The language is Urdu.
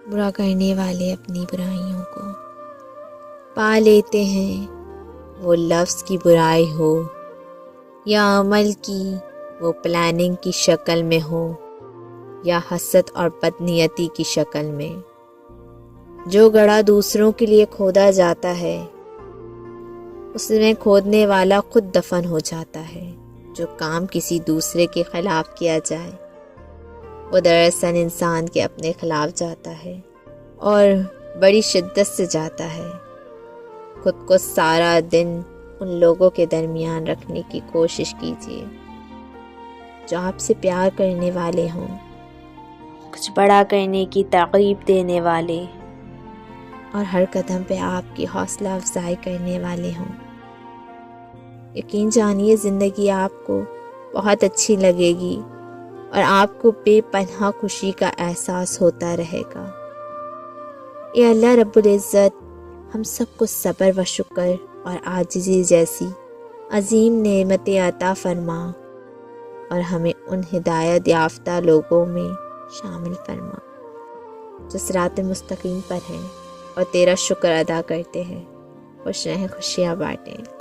برا کرنے والے اپنی برائیوں کو پا لیتے ہیں، وہ لفظ کی برائی ہو یا عمل کی وہ پلاننگ کی شکل میں ہو یا حسد اور بدنیتی کی شکل میں۔ جو گڑھا دوسروں کے لیے کھودا جاتا ہے اس میں کھودنے والا خود دفن ہو جاتا ہے۔ جو کام کسی دوسرے کے خلاف کیا جائے وہ دراصل انسان کے اپنے خلاف جاتا ہے اور بڑی شدت سے جاتا ہے۔ خود کو سارا دن ان لوگوں کے درمیان رکھنے کی کوشش کیجیے جو آپ سے پیار کرنے والے ہوں، کچھ بڑا کرنے کی ترغیب دینے والے اور ہر قدم پہ آپ کی حوصلہ افزائی کرنے والے ہوں۔ یقین جانیے زندگی آپ کو بہت اچھی لگے گی اور آپ کو بے پناہ خوشی کا احساس ہوتا رہے گا۔ اے اللہ رب العزت ہم سب کو صبر و شکر اور عاجزی جیسی عظیم نعمتیں عطا فرما اور ہمیں ان ہدایت یافتہ لوگوں میں شامل فرما جو صراط مستقیم پر ہیں اور تیرا شکر ادا کرتے ہیں۔ خوش رہیں، خوشیاں بانٹیں۔